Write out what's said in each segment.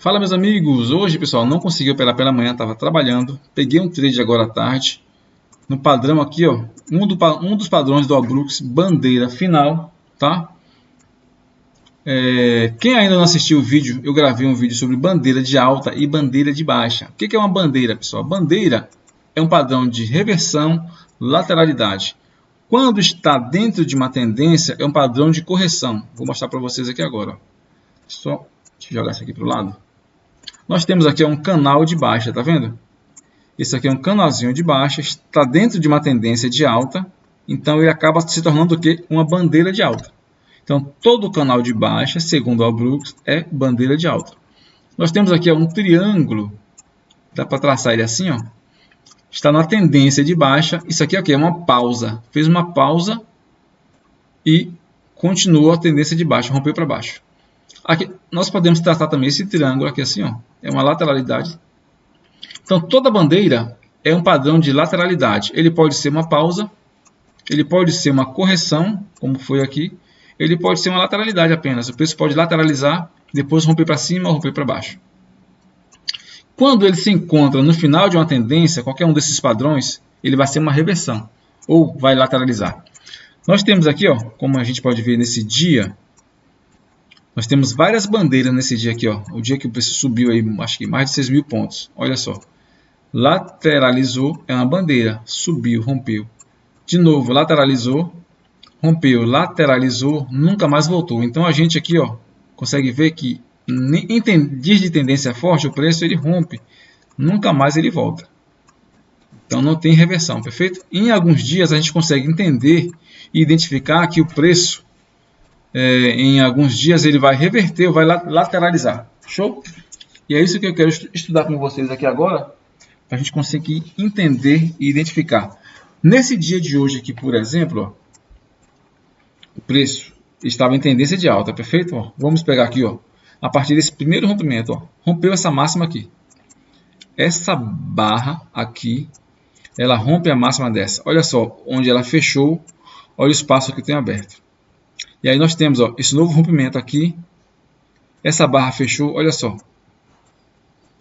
Fala, meus amigos! Hoje, pessoal, não consegui operar pela manhã, estava trabalhando. Peguei um trade agora à tarde. No padrão aqui, ó, um dos padrões do All Brooks, bandeira final, tá? Quem ainda não assistiu o vídeo, eu gravei um vídeo sobre bandeira de alta e bandeira de baixa. O que é uma bandeira, pessoal? Bandeira é um padrão de reversão, lateralidade. Quando está dentro de uma tendência, é um padrão de correção. Vou mostrar para vocês aqui agora. Deixa eu jogar isso aqui para o lado. Nós temos aqui um canal de baixa, tá vendo? Esse aqui é um canalzinho de baixa, está dentro de uma tendência de alta, então ele acaba se tornando o quê? Uma bandeira de alta. Então, todo canal de baixa, segundo o All Brooks, é bandeira de alta. Nós temos aqui um triângulo, dá para traçar ele assim, ó. Está na tendência de baixa, isso aqui é o quê? É uma pausa. Fez uma pausa e continua a tendência de baixa, rompeu para baixo. Aqui, nós podemos tratar também esse triângulo aqui assim, ó. É uma lateralidade. Então, toda bandeira é um padrão de lateralidade. Ele pode ser uma pausa, ele pode ser uma correção, como foi aqui. Ele pode ser uma lateralidade apenas. O preço pode lateralizar, depois romper para cima ou romper para baixo. Quando ele se encontra no final de uma tendência, qualquer um desses padrões, ele vai ser uma reversão ou vai lateralizar. Nós temos aqui, ó, como a gente pode ver nesse dia, nós temos várias bandeiras nesse dia aqui, ó. O dia que o preço subiu aí, acho que mais de 6 mil pontos. Olha só. Lateralizou, é uma bandeira. Subiu, rompeu. De novo, lateralizou, rompeu, lateralizou, nunca mais voltou. Então a gente aqui, ó, consegue ver que em dias de tendência forte, o preço ele rompe. Nunca mais ele volta. Então não tem reversão, perfeito? Em alguns dias a gente consegue entender e identificar que o preço em alguns dias ele vai reverter ou vai lateralizar. Show? E é isso que eu quero estudar com vocês aqui agora, para a gente conseguir entender e identificar. Nesse dia de hoje aqui, por exemplo, ó, o preço estava em tendência de alta, perfeito? Ó, vamos pegar aqui, ó, a partir desse primeiro rompimento, ó, rompeu essa máxima aqui. Essa barra aqui, ela rompe a máxima dessa. Olha só, onde ela fechou, olha o espaço que tem aberto. E aí nós temos, ó, esse novo rompimento aqui. Essa barra fechou, olha só.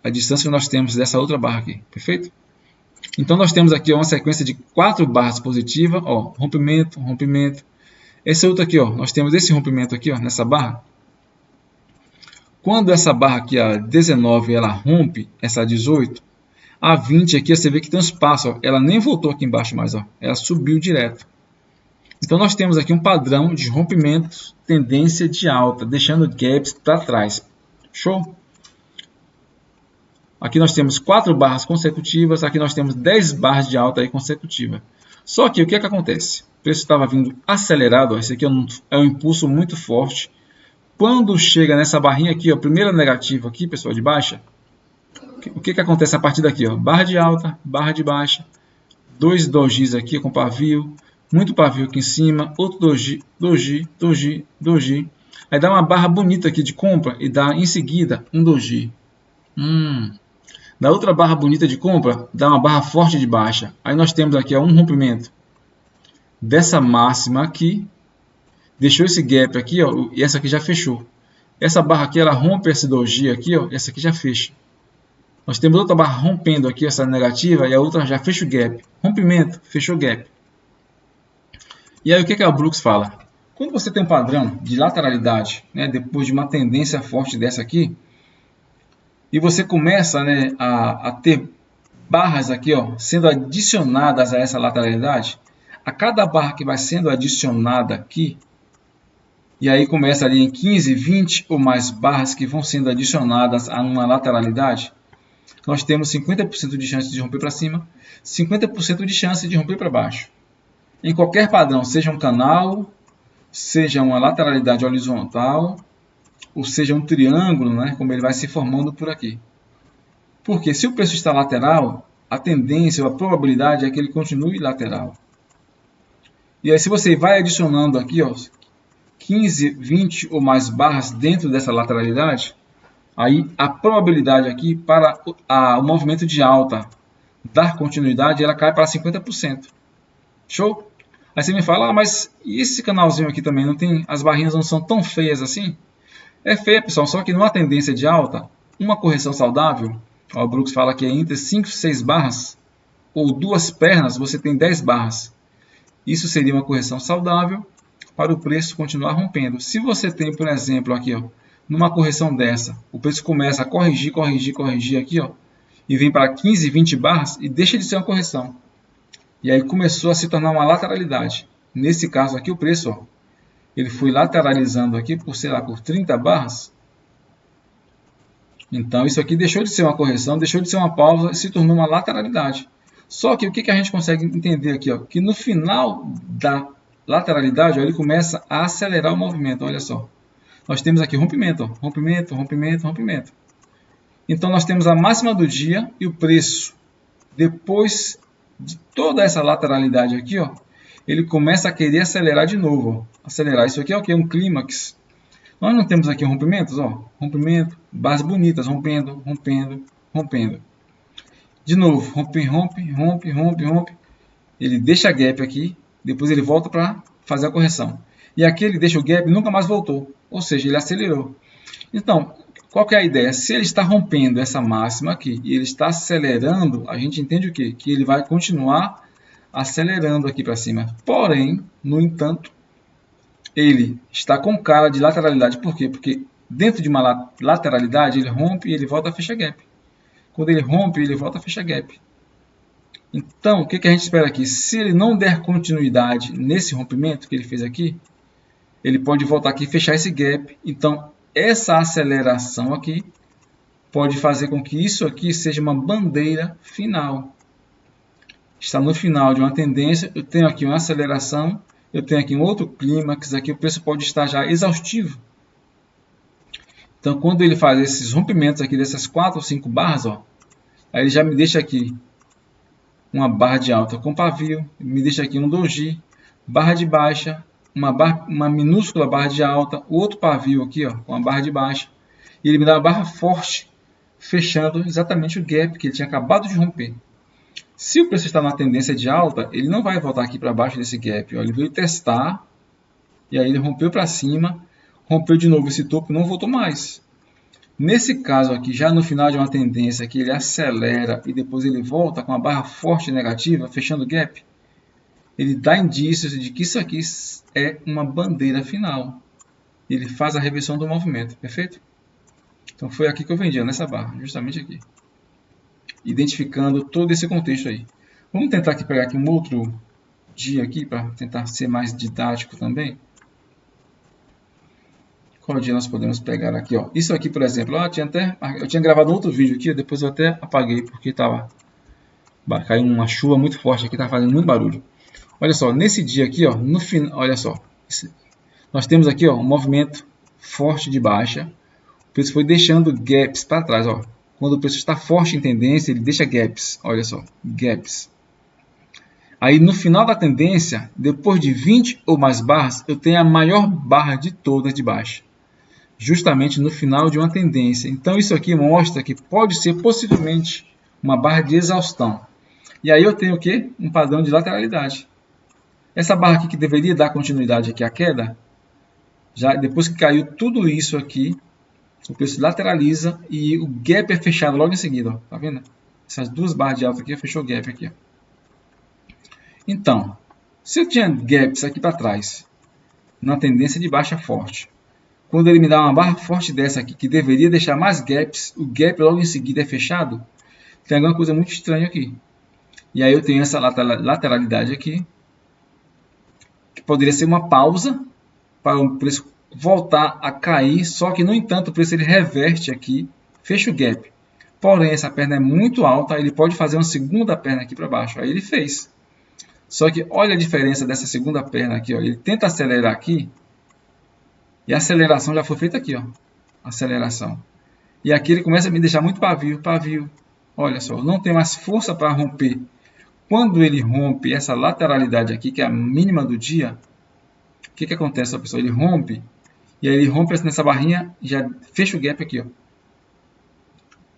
A distância que nós temos dessa outra barra aqui, perfeito? Então nós temos aqui, ó, uma sequência de 4 barras positivas, ó, rompimento, rompimento. Esse outro aqui, ó, nós temos esse rompimento aqui, ó, nessa barra. Quando essa barra aqui, a 19, ela rompe essa 18, a 20 aqui, você vê que tem um espaço, ó, ela nem voltou aqui embaixo mais, ó, ela subiu direto. Então nós temos aqui um padrão de rompimentos, tendência de alta, deixando gaps para trás. Show? Aqui nós temos 4 barras consecutivas, aqui nós temos 10 barras de alta aí consecutiva. Só que o que acontece? O preço estava vindo acelerado, ó, esse aqui é um impulso muito forte. Quando chega nessa barrinha aqui, ó, primeira negativa aqui, pessoal, de baixa, o que acontece a partir daqui? Ó? Barra de alta, barra de baixa, 2 dojis aqui com pavio, muito pavio aqui em cima, outro doji, doji, doji, doji. Aí dá uma barra bonita aqui de compra e dá em seguida um doji. Da outra barra bonita de compra, dá uma barra forte de baixa. Aí nós temos aqui, ó, um rompimento dessa máxima aqui. Deixou esse gap aqui, ó, e essa aqui já fechou. Essa barra aqui, ela rompe esse doji aqui, ó, e essa aqui já fecha. Nós temos outra barra rompendo aqui, essa negativa, e a outra já fecha o gap. Rompimento, fechou o gap. E aí o que a Brooks fala? Quando você tem um padrão de lateralidade, né, depois de uma tendência forte dessa aqui, e você começa, né, a ter barras aqui, ó, sendo adicionadas a essa lateralidade, a cada barra que vai sendo adicionada aqui, e aí começa ali em 15, 20 ou mais barras que vão sendo adicionadas a uma lateralidade, nós temos 50% de chance de romper para cima, 50% de chance de romper para baixo. Em qualquer padrão, seja um canal, seja uma lateralidade horizontal, ou seja um triângulo, né, como ele vai se formando por aqui. Porque se o preço está lateral, a tendência ou a probabilidade é que ele continue lateral. E aí se você vai adicionando aqui, ó, 15, 20 ou mais barras dentro dessa lateralidade, aí a probabilidade aqui para o movimento de alta dar continuidade, ela cai para 50%. Show? Aí você me fala, mas e esse canalzinho aqui também, não tem, as barrinhas não são tão feias assim? É feia, pessoal, só que numa tendência de alta, uma correção saudável, o Brooks fala que é entre 5 e 6 barras, ou 2 pernas, você tem 10 barras. Isso seria uma correção saudável para o preço continuar rompendo. Se você tem, por exemplo, aqui, ó, numa correção dessa, o preço começa a corrigir aqui, ó, e vem para 15, 20 barras e deixa de ser uma correção. E aí começou a se tornar uma lateralidade. Nesse caso aqui, o preço, ó, ele foi lateralizando aqui por, sei lá, por 30 barras. Então, isso aqui deixou de ser uma correção, deixou de ser uma pausa e se tornou uma lateralidade. Só que o que a gente consegue entender aqui? Ó, que no final da lateralidade, ó, ele começa a acelerar o movimento. Olha só. Nós temos aqui rompimento, ó, rompimento, rompimento, rompimento. Então, nós temos a máxima do dia e o preço. Depois de toda essa lateralidade aqui, ó, ele começa a querer acelerar de novo. Ó. Acelerar. Isso aqui é o que? Um clímax. Nós não temos aqui rompimentos, ó, rompimento, barras bonitas, rompendo, rompendo, rompendo. De novo, rompe, rompe, rompe, rompe, rompe. Ele deixa gap aqui, depois ele volta para fazer a correção. E aqui ele deixa o gap e nunca mais voltou, ou seja, ele acelerou. Então, qual que é a ideia? Se ele está rompendo essa máxima aqui e ele está acelerando, a gente entende o quê? Que ele vai continuar acelerando aqui para cima. Porém, no entanto, ele está com cara de lateralidade. Por quê? Porque dentro de uma lateralidade, ele rompe e ele volta a fechar gap. Quando ele rompe, ele volta a fechar gap. Então, o que a gente espera aqui? Se ele não der continuidade nesse rompimento que ele fez aqui, ele pode voltar aqui e fechar esse gap. Então, essa aceleração aqui pode fazer com que isso aqui seja uma bandeira final. Está no final de uma tendência, eu tenho aqui uma aceleração, eu tenho aqui um outro clímax, aqui o preço pode estar já exaustivo. Então, quando ele faz esses rompimentos aqui dessas 4 ou 5 barras, ó, aí ele já me deixa aqui uma barra de alta com pavio, me deixa aqui um doji, barra de baixa, uma minúscula barra de alta, outro pavio aqui, ó, com a barra de baixa, e ele me dá uma barra forte, fechando exatamente o gap que ele tinha acabado de romper. Se o preço está na tendência de alta, ele não vai voltar aqui para baixo desse gap. Ó. Ele veio testar, e aí ele rompeu para cima, rompeu de novo esse topo e não voltou mais. Nesse caso aqui, já no final de uma tendência que ele acelera e depois ele volta com uma barra forte negativa, fechando o gap, ele dá indícios de que isso aqui é uma bandeira final. Ele faz a reversão do movimento, perfeito? Então foi aqui que eu vendi, nessa barra, justamente aqui. Identificando todo esse contexto aí. Vamos tentar aqui pegar aqui um outro dia aqui para tentar ser mais didático também. Qual dia nós podemos pegar aqui? Ó. Isso aqui, por exemplo, eu tinha gravado outro vídeo aqui, depois eu até apaguei porque caiu uma chuva muito forte aqui, estava fazendo muito barulho. Olha só, nesse dia aqui, ó, no final, olha só, nós temos aqui ó, um movimento forte de baixa. O preço foi deixando gaps para trás. Ó. Quando o preço está forte em tendência, ele deixa gaps. Olha só, gaps. Aí no final da tendência, depois de 20 ou mais barras, eu tenho a maior barra de todas de baixa. Justamente no final de uma tendência. Então isso aqui mostra que pode ser possivelmente uma barra de exaustão. E aí eu tenho o quê? Um padrão de lateralidade. Essa barra aqui que deveria dar continuidade aqui à queda, já depois que caiu tudo isso aqui, o preço lateraliza e o gap é fechado logo em seguida. Ó. Tá vendo? Essas duas barras de alta aqui fechou o gap aqui. Ó. Então, se eu tinha gaps aqui para trás, na tendência de baixa forte, quando ele me dá uma barra forte dessa aqui, que deveria deixar mais gaps, o gap logo em seguida é fechado, tem alguma coisa muito estranha aqui. E aí eu tenho essa lateralidade aqui, que poderia ser uma pausa para o preço voltar a cair, só que no entanto o preço ele reverte aqui, fecha o gap. Porém essa perna é muito alta, ele pode fazer uma segunda perna aqui para baixo. Aí ele fez. Só que olha a diferença dessa segunda perna aqui, ó. Ele tenta acelerar aqui e a aceleração já foi feita aqui, ó. Aceleração. E aqui ele começa a me deixar muito pavio, pavio. Olha só, não tem mais força para romper. Quando ele rompe essa lateralidade aqui, que é a mínima do dia, o que acontece, pessoal? Ele rompe, e aí ele rompe nessa barrinha e já fecha o gap aqui, ó.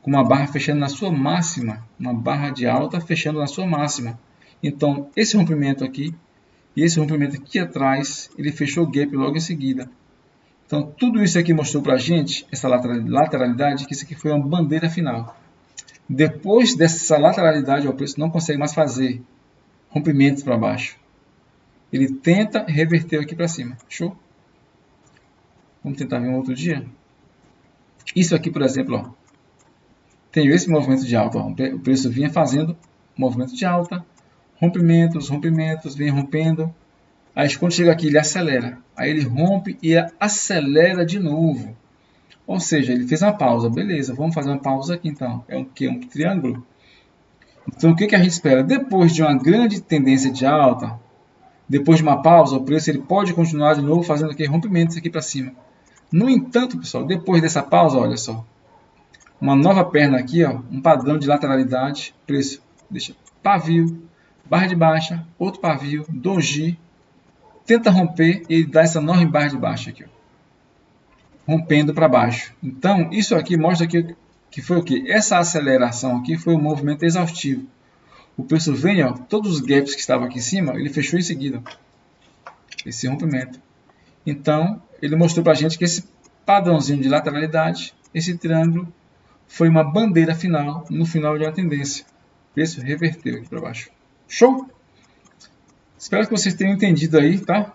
Com uma barra fechando na sua máxima, uma barra de alta fechando na sua máxima. Então, esse rompimento aqui e esse rompimento aqui atrás, ele fechou o gap logo em seguida. Então, tudo isso aqui mostrou para a gente, essa lateralidade, que isso aqui foi uma bandeira final. Depois dessa lateralidade, o preço não consegue mais fazer rompimentos para baixo. Ele tenta reverter aqui para cima. Show? Vamos tentar ver um outro dia. Isso aqui, por exemplo, ó, tem esse movimento de alta. Ó, o preço vinha fazendo movimento de alta, rompimentos, vem rompendo. Aí quando chega aqui, ele acelera. Aí ele rompe e acelera de novo. Ou seja, ele fez uma pausa. Beleza, vamos fazer uma pausa aqui então. É um que? Um triângulo. Então o que a gente espera? Depois de uma grande tendência de alta, depois de uma pausa, o preço ele pode continuar de novo fazendo aqui rompimentos aqui para cima. No entanto, pessoal, depois dessa pausa, olha só. Uma nova perna aqui, ó, um padrão de lateralidade. Preço deixa pavio, barra de baixa, outro pavio, doji. Tenta romper e ele dá essa enorme barra de baixa aqui, ó, rompendo para baixo. Então, isso aqui mostra que foi o que? Essa aceleração aqui foi um movimento exaustivo. O preço vem, ó, todos os gaps que estavam aqui em cima, ele fechou em seguida. Esse rompimento. Então, ele mostrou para a gente que esse padrãozinho de lateralidade, esse triângulo, foi uma bandeira final no final de uma tendência. O preço reverteu aqui para baixo. Show? Espero que vocês tenham entendido aí, tá?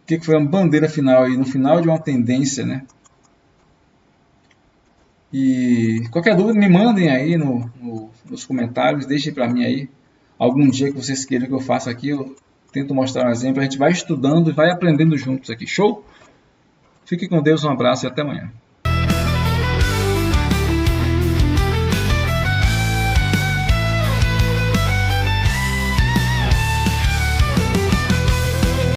O que foi uma bandeira final aí no final de uma tendência, né? E qualquer dúvida me mandem aí nos comentários, deixem para mim aí. Algum dia que vocês queiram que eu faça aqui, eu tento mostrar um exemplo. A gente vai estudando e vai aprendendo juntos aqui. Show? Fique com Deus, um abraço e até amanhã.